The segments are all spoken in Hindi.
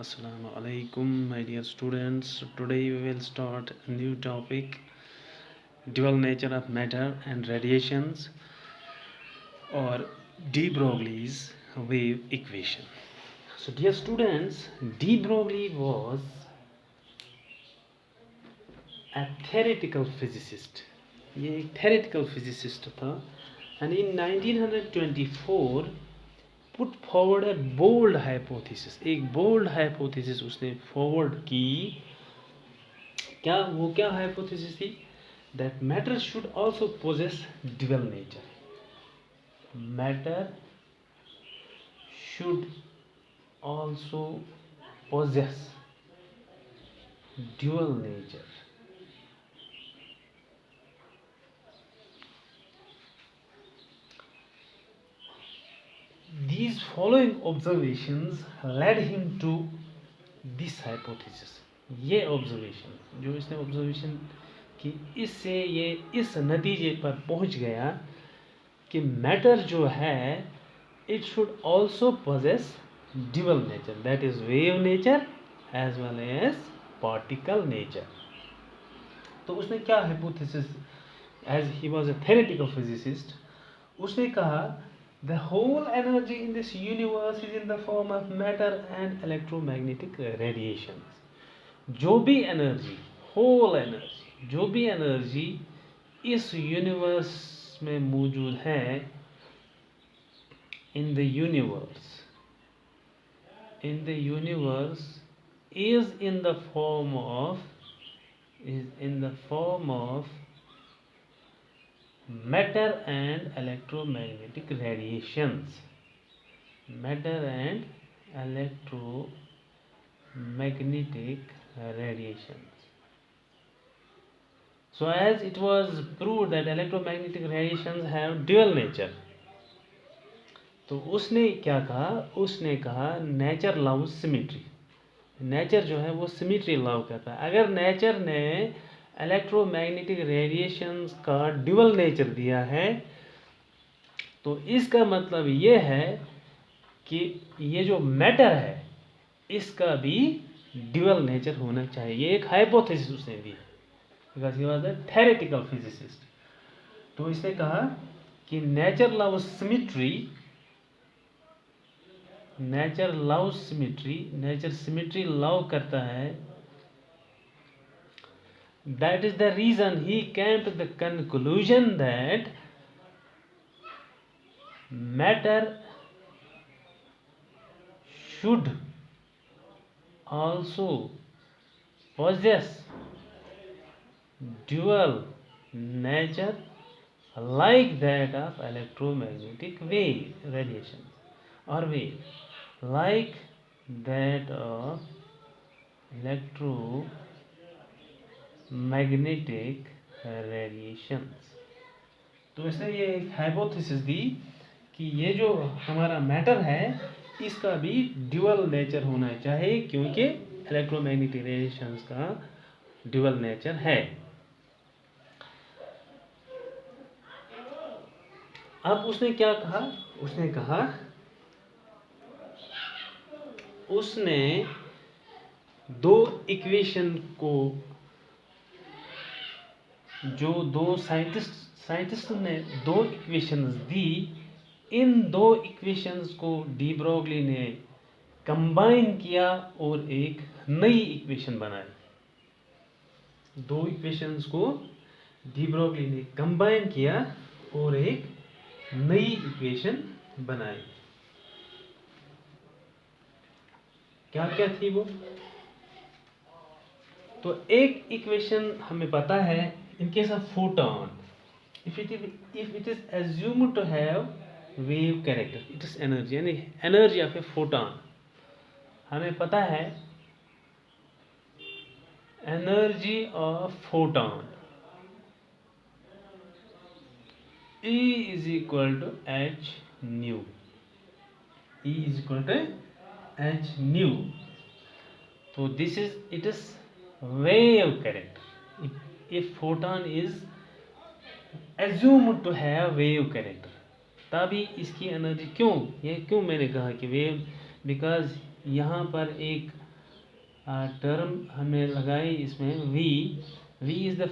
Assalamu alaikum my dear students. Today we will start a new topic, dual nature of matter and radiations, or de Broglie's wave equation. So dear students, de Broglie was a theoretical physicist. ये एक theoretical physicist था and in 1924 put forward a bold hypothesis, एक बोल्ड हाइपोथेसिस उसने फॉरवर्ड की। क्या हाइपोथेसिस थी? That matter should also possess dual nature. Matter should also possess dual nature. These following observations led him to this hypothesis. ये ऑब्जर्वेशन जो इसने ऑब्जर्वेशन की, इससे ये इस नतीजे पर पहुंच गया कि मैटर जो है it should also possess dual nature, that is wave nature as well as particle nature. तो उसने क्या hypothesis, as he was a theoretical physicist, उसने कहा the whole energy in this universe is in the form of matter and electromagnetic radiations. जो भी एनर्जी, होल एनर्जी, जो भी एनर्जी इस यूनिवर्स में मौजूद है, in the universe is in the form of matter and electromagnetic radiations. Matter and electromagnetic radiations. So as it was proved that electromagnetic radiations have dual nature, तो उसने क्या कहा? उसने कहा नेचर लव सिमेट्री। नेचर जो है वो सिमेट्री लव करता है। अगर नेचर ने इलेक्ट्रोमैग्नेटिक रेडिएशंस का ड्यूअल नेचर दिया है तो इसका मतलब ये है कि ये जो मैटर है इसका भी ड्यूअल नेचर होना चाहिए। ये एक हाइपोथेसिस उसने दी, because he was a theoretical physicist. तो इसने कहा कि nature love symmetry, nature symmetry love करता है। That is the reason he came to the conclusion that matter should also possess dual nature like that of electromagnetic wave radiations, or wave like that of electromagnetic radiations. तो इसने ये एक हाइपोथेसिस दी कि ये जो हमारा मैटर है इसका भी ड्यूअल नेचर होना चाहिए, क्योंकि इलेक्ट्रोमैग्नेटिक रेडिएशंस का ड्यूअल नेचर है। अब उसने क्या कहा? उसने कहा, उसने दो इक्वेशन को, जो दो साइंटिस्ट ने दो इक्वेशंस दी, इन दो इक्वेशंस को डी ब्रोगली ने कंबाइन किया और एक नई इक्वेशन बनाई। दो इक्वेशंस को डी ब्रोगली ने कंबाइन किया और एक नई इक्वेशन बनाई। क्या क्या थी वो? तो एक इक्वेशन हमें पता है, in case of photon, if it is assumed to have wave character, it is energy, यानी एनर्जी ऑफ ए फोटॉन। हमें पता है energy of photon E is equal to h nu. E is equal to h nu. So this is, it is wave character. If photon is assumed to have wave character, तभी इसकी एनर्जी क्यों, ये क्यों मैंने कहा कि वेव, बिकॉज यहाँ पर एक टर्म हमने लगाई इसमें v is the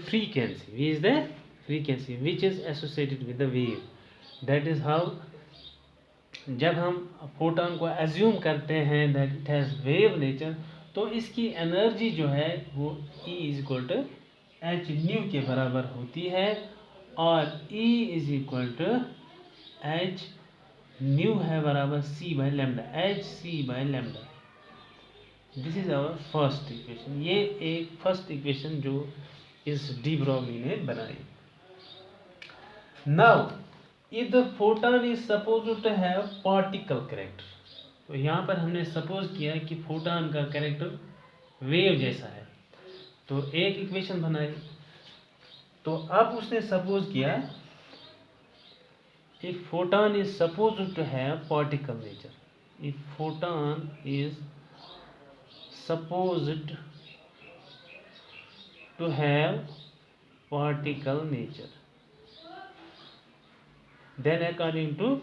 frequency which is associated with the wave. That is how जब हम फोटोन को एज्यूम करते हैं that it has wave nature, तो इसकी एनर्जी जो है वो E is equal to h nu के बराबर होती है, और E is equal to h nu है बराबर C by lambda, h c by lambda. This is our first equation. ये एक फर्स्ट इक्वेशन जो इस डी ब्रॉगली ने बनाई. Now if the photon is supposed to have particle character, तो यहाँ पर हमने सपोज किया कि फोटॉन का कैरेक्टर वेव जैसा है, तो एक इक्वेशन बनाई. तो अब उसने सपोज किया if photon is supposed to have particle nature, if photon is supposed to have particle nature, then according to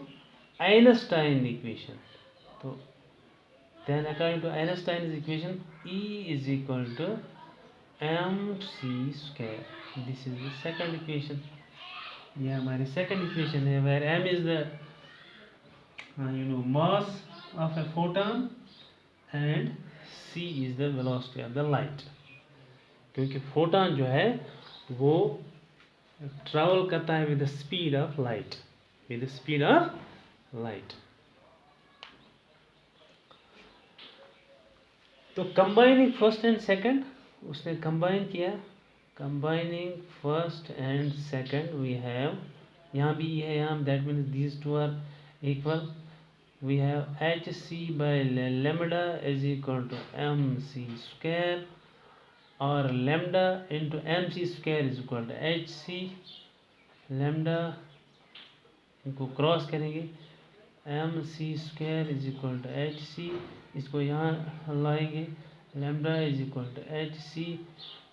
Einstein equation, तो then according to Einstein's equation E is equal to mc square. This is the second equation. ये हमारी second equation है where m is the mass of a photon and c is the velocity of the light. क्योंकि फोटॉन जो है वो ट्रैवल करता है with the speed of light. तो कंबाइनिंग फर्स्ट एंड सेकंड, उसने कंबाइन किया. Combining first and second we have, यहाँ भी है, यहाँ that means these two are equal. We have h c by lambda is equal to m c square, और lambda into m c square is equal to h c. Lambda इनको क्रॉस करेंगे, m c square is equal to h c, इसको यहाँ लाएंगे, lambda is equal to h C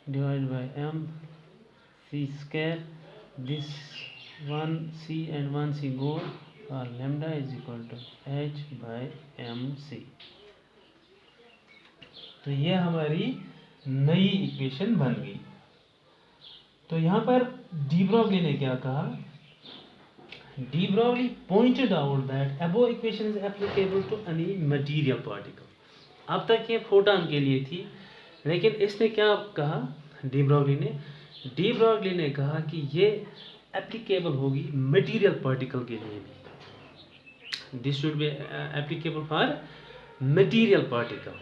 divide by m c square. This one c and one c go, और lambda is equal to h by m c. तो ये हमारी नई इक्वेशन बन गई. तो यहाँ पर डी ब्रॉगली ने क्या कहा, De Broglie pointed out that above equation is applicable to any material particle. अब तक ये फोटॉन के लिए थी, लेकिन इसने क्या कहा डी ब्रॉगली ने कहा कि ये एप्लीकेबल होगी मटेरियल पार्टिकल के लिए भी. This should be applicable for material particle.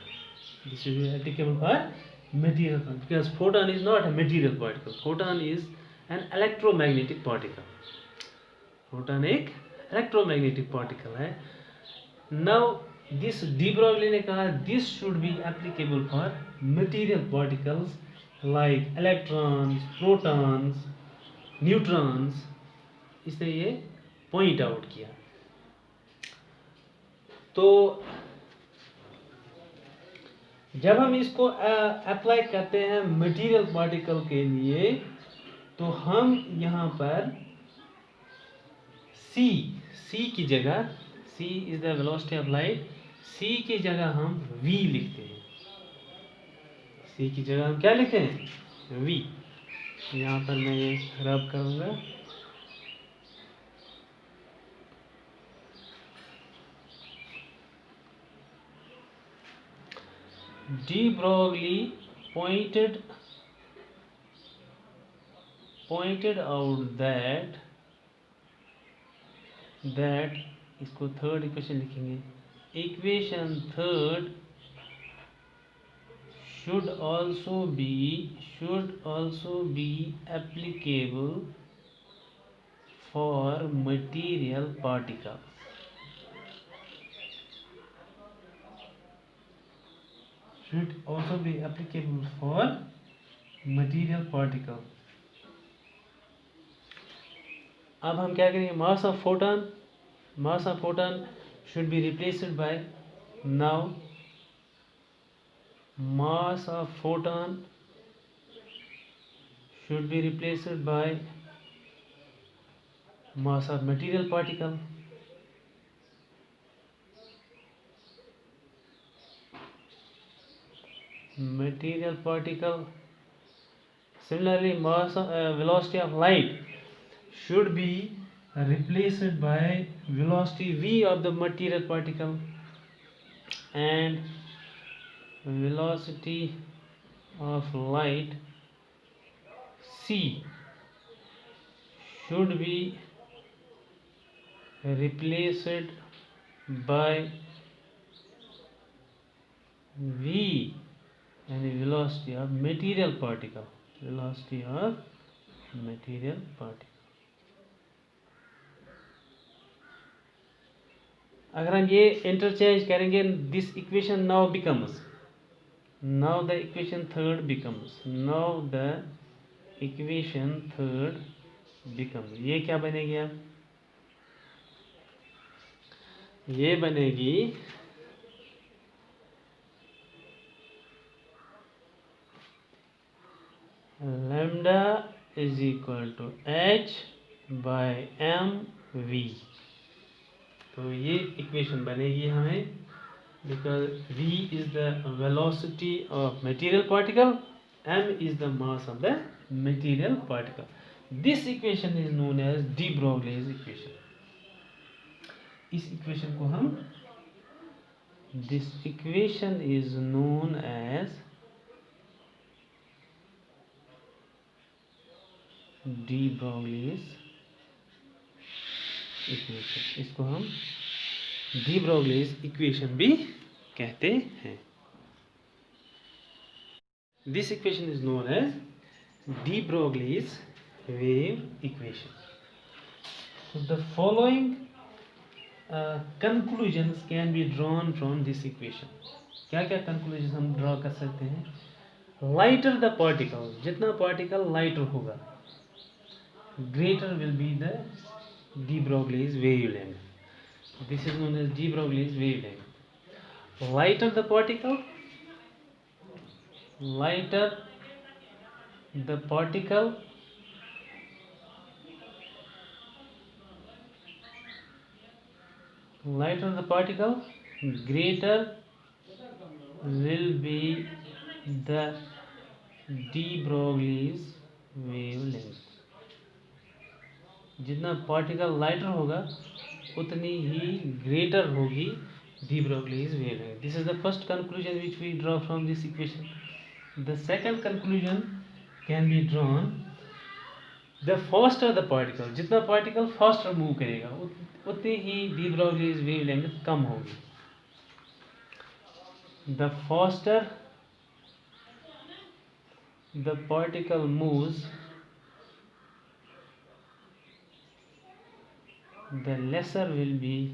Because photon is not a material particle. Photon is an electromagnetic particle. Photon एक इलेक्ट्रोमैग्नेटिक पार्टिकल है. नाउ दिस डी ब्रॉगली ने कहा this should be applicable for material particles like electrons, protons, neutrons. इसने ये पॉइंट आउट किया. तो जब हम इसको अप्लाई करते हैं मटेरियल पार्टिकल के लिए, तो हम यहाँ पर C की जगह, C is the velocity of light, C की जगह हम V लिखते हैं. C की जगह हम क्या लिखते हैं, V. यहाँ पर मैं ये रब करूँगा. De Broglie pointed out that इसको थर्ड इक्वेशन लिखेंगे. Equation third should also be applicable for material particle. Should also be applicable for material particle. अब हम क्या करेंगे, mass of photon should be replaced by, now mass of photon should be replaced by mass of material particle. material particle. Similarly, mass velocity of light should be replaced by velocity v of the material particle, and velocity of light c should be replaced by v and the velocity of material particle. Velocity of material particle. अगर हम ये इंटरचेंज करेंगे, this equation now becomes, now the equation third becomes, now the equation third becomes, ये क्या बनेगी? अब ये बनेगी lambda is equal to h by mv. तो ये इक्वेशन बनेगी हमें, because v is the velocity of material particle, m is the mass of the material particle. This equation is known as de Broglie's equation. इस इक्वेशन को हम, this equation is known as de Broglie's equation. इसको हम de Broglie's equation भी कहते हैं. This equation is known as de Broglie's wave equation. So the following conclusions can be drawn from this equation. क्या क्या conclusions हम draw कर सकते हैं? Lighter the particle, जितना particle lighter होगा, greater will be the de Broglie's wavelength. This is known as de Broglie's wavelength. Lighter the particle, lighter the particle, lighter the particle, greater will be the de Broglie's wavelength. जितना पार्टिकल लाइटर होगा उतनी ही ग्रेटर होगी de Broglie's wavelength. This is the first conclusion which we draw from this equation. The second conclusion can be drawn, the faster the particle, जितना पार्टिकल फास्टर मूव करेगा उतनी ही de Broglie's wavelength कम होगी. The faster the particle moves, the lesser will be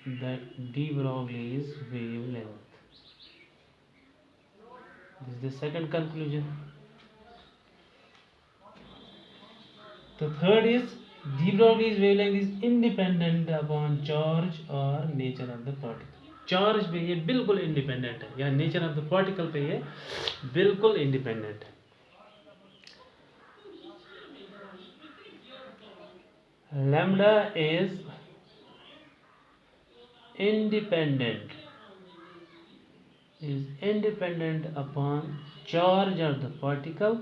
the de Broglie's wavelength. This is the second conclusion. The third is de Broglie's wavelength is independent upon charge or nature of the particle. Charge पे ये बिल्कुल इंडिपेंडेंट है, या नेचर ऑफ द पार्टिकल पे ये बिल्कुल इंडिपेंडेंट है. Lambda is independent upon charge of the particle,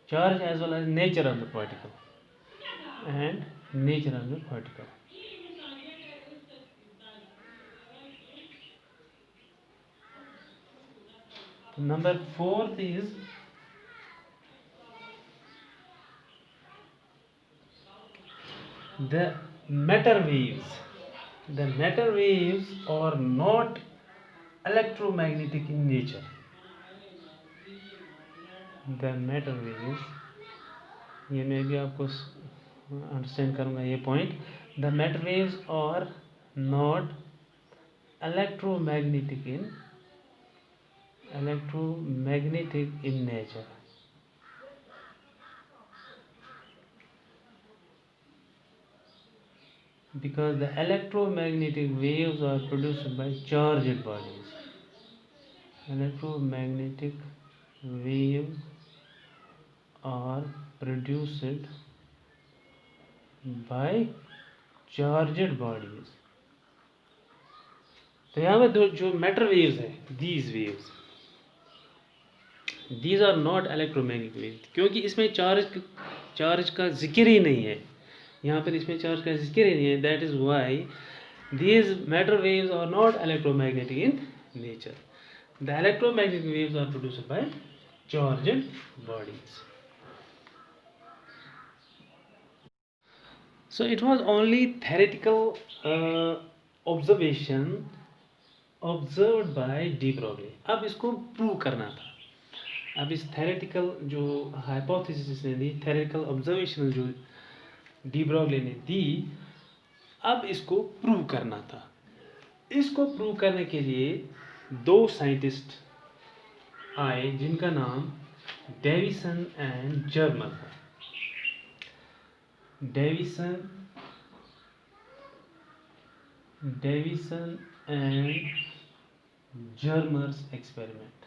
charge as well as nature of the particle and nature of the particle. Number fourth is the matter waves. The matter waves are not electromagnetic in nature. The matter waves, ये मैं भी आपको अंडरस्टैंड करूँगा ये point. The matter waves are not electromagnetic in nature. Because the electromagnetic waves are produced by charged bodies. Electromagnetic waves are produced by charged bodies. तो यहाँ पर जो मैटर वेव्स है, these are not electromagnetic waves, क्योंकि इसमें चार्ज का जिक्र ही नहीं है। यहाँ पर इसमें चार्ज का जिक्र ही नहीं है। That is why these matter waves are not electromagnetic in nature. The electromagnetic waves are produced by charged bodies. So it was only theoretical observation observed by de Broglie. अब इसको प्रूव करना था। अब इस थेरेटिकल जो हाइपोथेसिस ने दी, थेरेटिकल ऑब्जर्वेशन जो डी ब्रॉगली ने दी, अब इसको प्रूव करना था। इसको प्रूव करने के लिए दो साइंटिस्ट आए जिनका नाम डेविसन एंड जर्मर था। Davisson and Germer's experiment.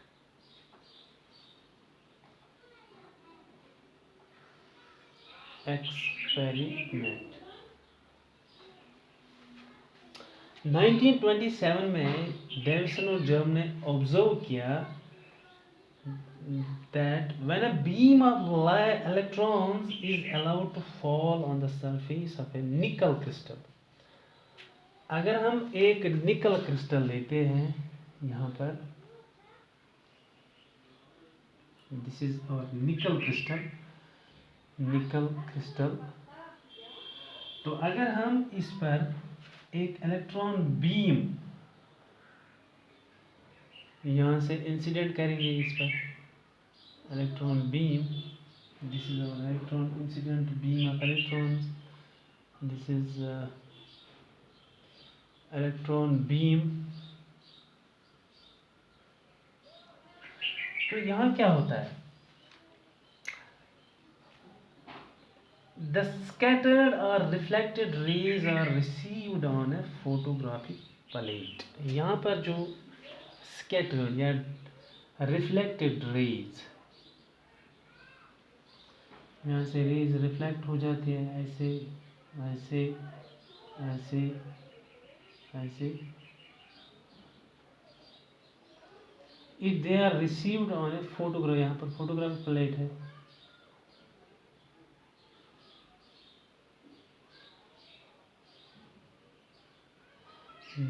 Experiment 1927 में डेविसन और जर्म ने ऑब्जर्व किया that when a beam of electrons is allowed to fall on the surface of a nickel crystal, अगर हम एक निकल क्रिस्टल लेते हैं, यहाँ पर दिस इज और निकल क्रिस्टल, तो अगर हम इस पर एक इलेक्ट्रॉन बीम यहाँ से इंसिडेंट करेंगे, इस पर electron beam, this is our electron incident beam of electrons, this is electron beam. तो यहाँ क्या होता है, द स्कैटर्ड और reflected rays are received on a photographic plate. यहाँ पर जो स्कैटर्ड या रिफ्लेक्टेड रेज, यहाँ से रेज रिफ्लेक्ट हो जाती है, ऐसे ऐसे ऐसे ऐसे, if they are received on a photograph, यहाँ पर फोटोग्राफिक प्लेट है,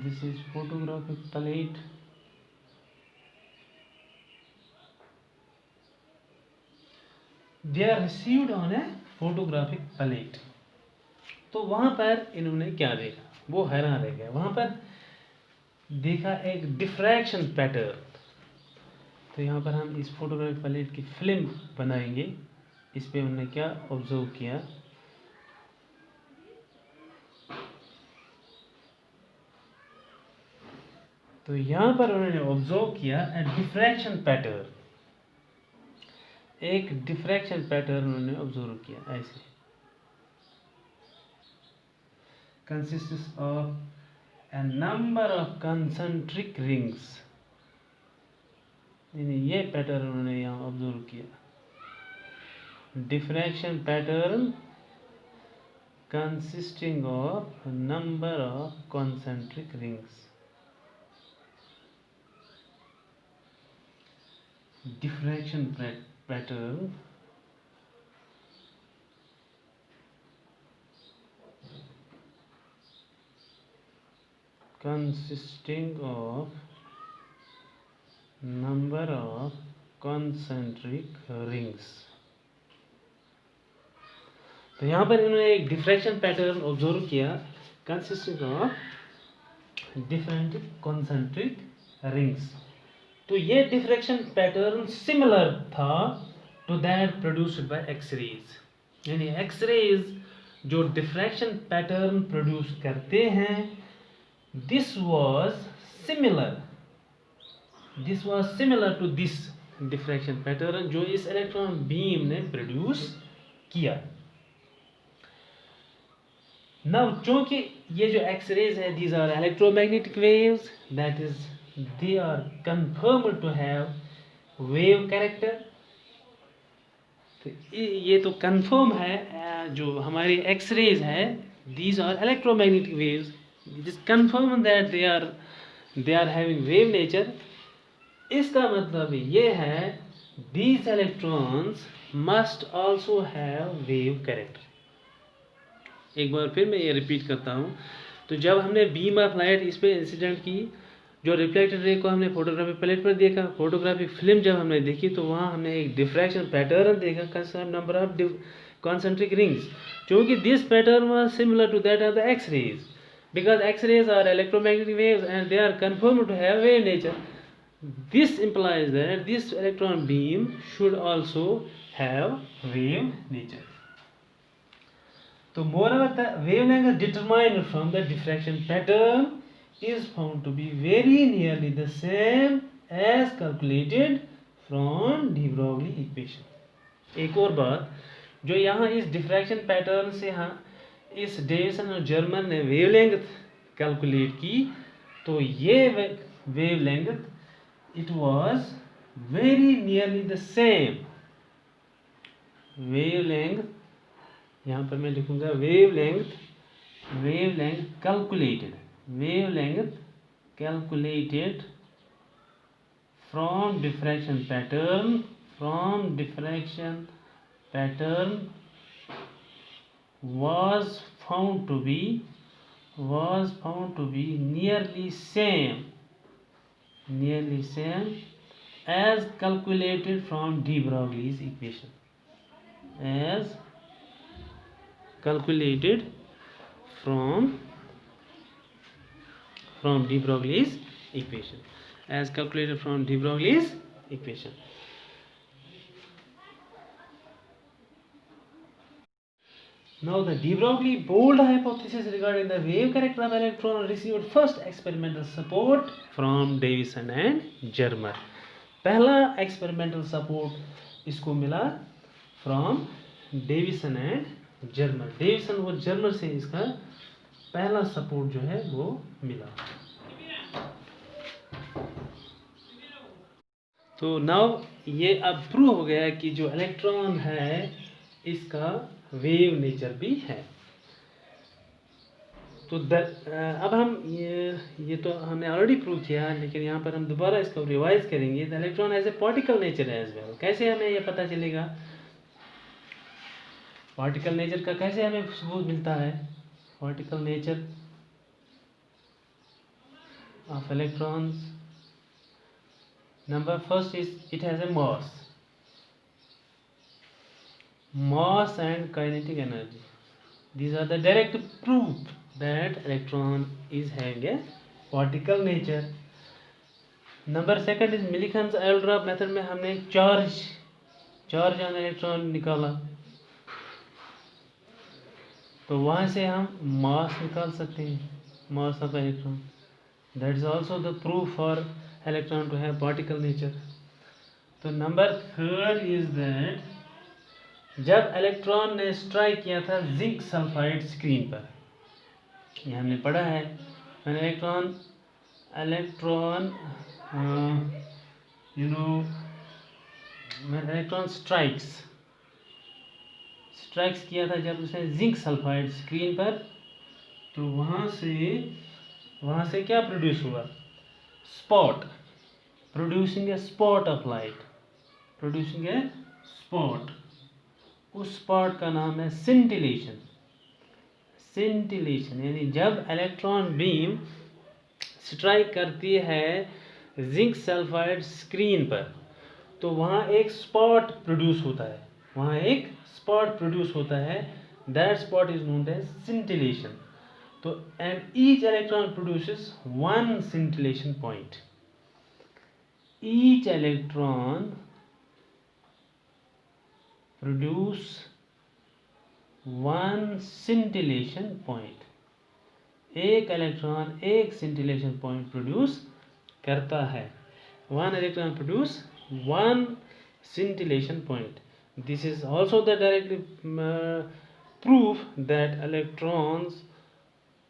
this is photographic plate, they are received on a photographic plate। तो वहाँ पर इन्होंने क्या देखा, वो हैरान रह गया। वहाँ पर देखा एक डिफ्रैक्शन पैटर्न। तो यहाँ पर हम इस फोटोग्राफिक प्लेट की फिल्म बनाएंगे, इस पे उन्होंने क्या ऑब्जर्व किया, तो यहाँ पर उन्होंने ऑब्जर्व किया डिफ्रैक्शन पैटर्न, एक डिफ्रैक्शन पैटर्न उन्होंने ऑब्जर्व किया, ऐसे consists of A number of concentric rings, ये पैटर्न उन्होंने यहाँ ऑब्जर्व किया। Diffraction pattern consisting of number of concentric rings, diffraction pattern consisting of number of concentric rings। तो यहाँ पर इन्होंने एक डिफ्रैक्शन पैटर्न ऑब्जर्व किया consisting of different concentric rings. तो ये डिफ्रैक्शन पैटर्न सिमिलर था to that produced by x-rays, यानी एक्सरेज जो डिफ्रैक्शन पैटर्न प्रोड्यूस करते हैं, this was similar to this diffraction pattern जो इस इलेक्ट्रॉन बीम ने प्रोड्यूस किया। नाउ चूंकि ये जो एक्सरेज है, these are electromagnetic waves, that is they are confirmed to have wave character। तो ये तो कंफर्म है, जो हमारी एक्सरेज है these are electromagnetic waves. It is confirmed that they are having wave nature. इसका मतलब ये है these electrons must also have wave character. एक बार फिर मैं ये रिपीट करता हूँ. तो जब हमने बीम ऑफ लाइट इस पर इंसिडेंट की, जो रिफ्लेक्टेड रे को हमने फोटोग्राफिक प्लेट पर देखा, फोटोग्राफिक फिल्म जब हमने देखी तो वहाँ हमने एक डिफ्रैक्शन पैटर्न देखा, concern number of concentric rings. क्योंकि this pattern was similar to that of the X-rays, because X-rays are electromagnetic waves and they are confirmed to have wave nature. This implies that this electron beam should also have wave nature. So moreover, the wavelength determined from the diffraction pattern is found to be very nearly the same as calculated from de Broglie equation. एक और बात, जो यहाँ इस डिफ्रैक्शन पैटर्न से इस डेविसन और जर्मन ने वेवलेंथ कैलकुलेट की, तो ये wavelength it was very nearly the same. Wavelength यहाँ पर मैं लिखूंगा wavelength calculated from diffraction pattern was found to be nearly same as calculated from de Broglie's equation. As calculated from de Broglie's equation. Now the de Broglie-Bold hypothesis regarding the wave character of electron received first experimental support from Davison and Germer. पहला experimental support इसको मिला from Davison and Germer. Davison और Germer से इसका पहला support जो है वो मिला. तो now ये अब प्रूव हो गया कि जो इलेक्ट्रॉन है इसका वेव नेचर भी है. तो अब हम ये तो हमने ऑलरेडी प्रूव किया, लेकिन यहाँ पर हम दोबारा इसको रिवाइज करेंगे. The electron as a particle nature as well. कैसे हमें ये पता चलेगा पार्टिकल नेचर का, कैसे हमें सबूत मिलता है particle nature of electrons? Number first is it has a mass and kinetic energy. These are the direct proof that electron is having a particle nature. Number second is Millikan's L-drop method में हमने charge on electron निकाला, तो वहाँ से हम mass निकाल सकते हैं, mass of electron. That is also the proof for electron to have particle nature. तो number third is that जब इलेक्ट्रॉन ने स्ट्राइक किया था जिंक सल्फाइड स्क्रीन पर, ये हमने पढ़ा है, when electron strikes किया था जब उसने जिंक सल्फाइड स्क्रीन पर, तो वहाँ से क्या प्रोड्यूस हुआ? Spot, producing A spot of light, उस स्पॉट का नाम है सिंटिलेशन. यानी जब इलेक्ट्रॉन बीम स्ट्राइक करती है जिंक सल्फाइड स्क्रीन पर, तो वहाँ एक स्पॉट प्रोड्यूस होता है. That spot is known as scintillation. तो and each electron produces one scintillation point. Each electron produce one scintillation point. एक इलेक्ट्रॉन एक scintillation point produce करता है. One electron produce one scintillation point. This is also the direct proof that electrons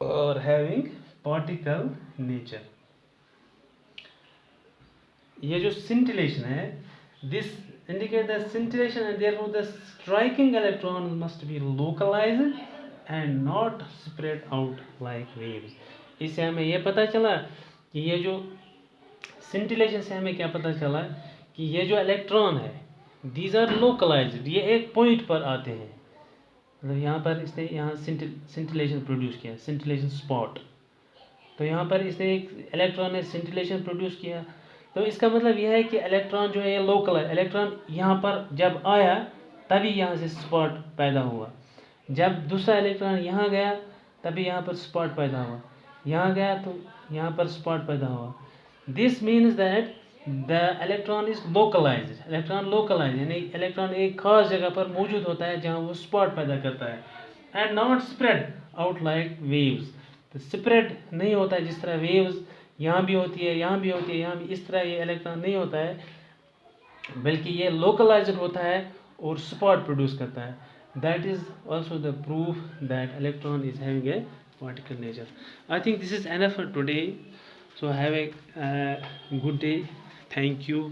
are having particle nature. ये जो scintillation है, this indicate the scintillation and therefore the striking electron must be localized and not spread out like waves. इससे हमें ये पता चला कि ये जो सिंटिलेशन से हमें क्या पता चला कि ये जो इलेक्ट्रॉन है दीज आर लोकलाइज्ड, ये एक पॉइंट पर आते हैं। मतलब यहाँ पर इसने यहाँ सिंटिलेशन प्रोड्यूस किया, सिंटिलेशन स्पॉट। तो यहाँ पर इसने एक इलेक्ट्रॉन ने सिंटिलेशन प्रोड्यूस किया, तो इसका मतलब यह है कि इलेक्ट्रॉन जो है ये लोकल है। इलेक्ट्रॉन यहाँ पर जब आया तभी यहाँ से स्पॉट पैदा हुआ, जब दूसरा इलेक्ट्रॉन यहाँ गया तभी यहाँ पर स्पॉट पैदा हुआ, यहाँ गया तो यहाँ पर स्पॉट पैदा हुआ। This means that the electron is localised. Electron localise यानी इलेक्ट्रॉन एक खास जगह पर मौजूद होता है जहाँ वो स्पॉट पैदा करता है, and not spread out like waves. तो स्प्रेड नहीं होता है जिस तरह वेव्स यहाँ भी होती है, यहाँ भी होती है, यहाँ भी, इस तरह ये इलेक्ट्रॉन नहीं होता है, बल्कि ये लोकलाइज्ड होता है और स्पॉट प्रोड्यूस करता है। That is also the proof that electron is having a particle nature. I think this is enough for today. So have a good day. Thank you.